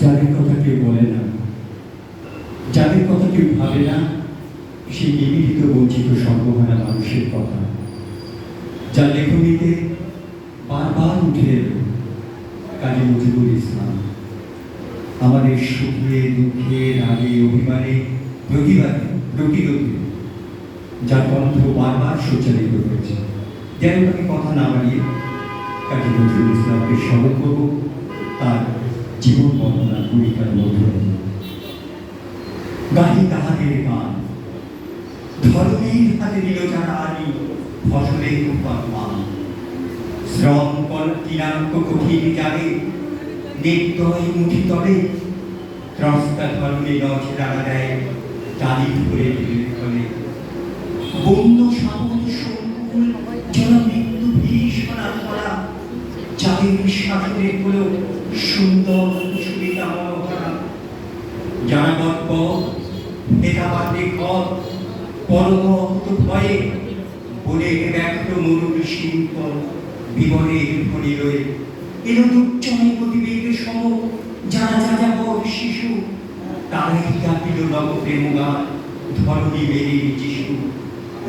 যাদের কথা কেউ বলে না, যাদের কথা কেউ ভাবে না, সেই নিপীড়িত বঞ্চিত সর্বহারা মানুষের কথা, যার লেখনীতে বারবার উঠে এলো কাজী নজরুল ইসলাম। আমাদের সুখে দুঃখে রাগে অভিমানে প্রতিবাদে প্রতিরোধে যার কণ্ঠ বারবার সঞ্চালিত হয়েছে। যেন আমি কথা না বাড়িয়ে কাজী নজরুল ইসলামকে স্মরণ করব তার জীবন বর্ণনা কবিতার মধ্যে। গাহি তাহাদের গান, ধরণীর হাতে দিল যারা আনি ফসলের উপর মান। শ্রম কিনাঙ্ক কঠিন যাবে নেত্রয় মুঠি তবে, ত্রস্তা ধর্মে রথ রাড়া দেয় তালি ধরে ফলে। বন্য সাবন সংকুল যারা মৃত্যু ভীষণা ধরা, যাদের শাসনে হল সুন্দর সুবিধা মনোহরা। যারা গল্প ভেদাবাদে ঘর পরমহত ভয়ে বলে ব্যক্ত মরুর শিল্প বিবরের ফলে রয়ে এলো দুচ্চয় গতিবেগ সম। যারা যাযাবর শিশু তারাই ডাকিল নব প্রেমগান ধরণী বেরিয়ে যিশু।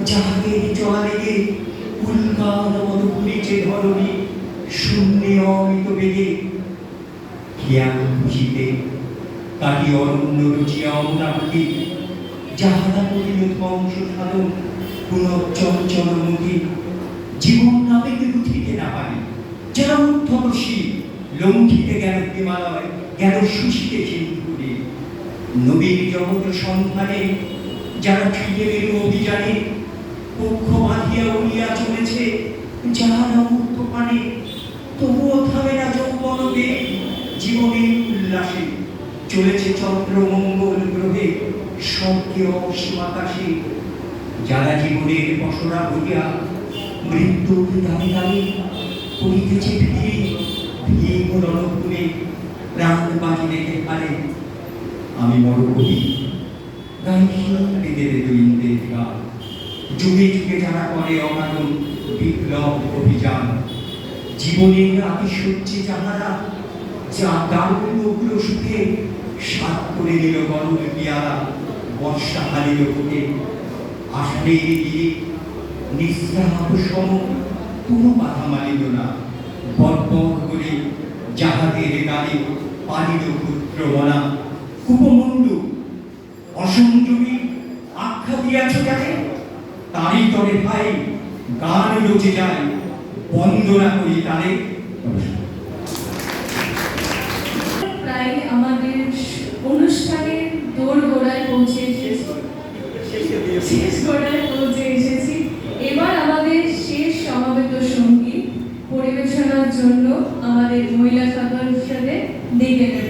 যাহাদের চলা লেগে উল্কার মত পুরিছে ধরণী শূন্যে অমিত বেগে। জ্ঞান খুশিতে কাটি অরণ্য রুচিয়া অমরাবতী, যাহারা করিল ধ্বংস সাধন পুনশ্চঞ্চল মুখী। জীবন নামে উঠিতে না পারি যারা উদ্ধবসী, লঙ্ঘিতে গেল হিমালয় গেল শুষিতে সিন্ধুরে। নবীর জগৎ সন্ধানে যারা ফিরে গেল অভিযানে, পক্ষ বাঁধিয়া উড়িয়া চলেছে যাহারা মুক্ত পানে। তবুও থামে না যৌবন বেগ জীবনের উল্লাসে, চলেছে চন্দ্র মঙ্গল গ্রহে স্বর্গে অসীম আকাশে। যারা জীবনের বসরা ভরিয়া মৃত্যুর দাঁড়ে দাঁড়ে পড়িতেছে ফিরে ভীম রণভূমে প্রাণ বাজি রেখে পারে। আমি মরকবি গাইদের দৈন্দের গান, যুগে যুগে যারা করে অকারণ বিপ্লব অভিযান। জীবনের আতিশয্যে যাহারা যা দারুণ উগ্র সুখে সাত করে নিল গরুর পিয়ারা বর্ষা হারিল বুকে। আষাঢ়ের গিয়ে নিঃস্রাব সম কোনো বাধা মানিল না, বর্বর করে যাহাদের গানে পালিল পুত্র বনা। কুপমণ্ডু অসংযোগী আখ্যা দিয়াছ যাকে, তারই তরে ভাই গান রচে যায় বন্দনা করি তারে। প্রায় আমাদের অনুষ্ঠানের দোরগোড়ায় পৌঁছে এসেছি, শেষ গোড়ায় পৌঁছে এসেছি। এবার আমাদের শেষ সমবেত সঙ্গীত পরিবেশনার জন্য আমাদের মহিলা সদস্যদের ডেকে নেব।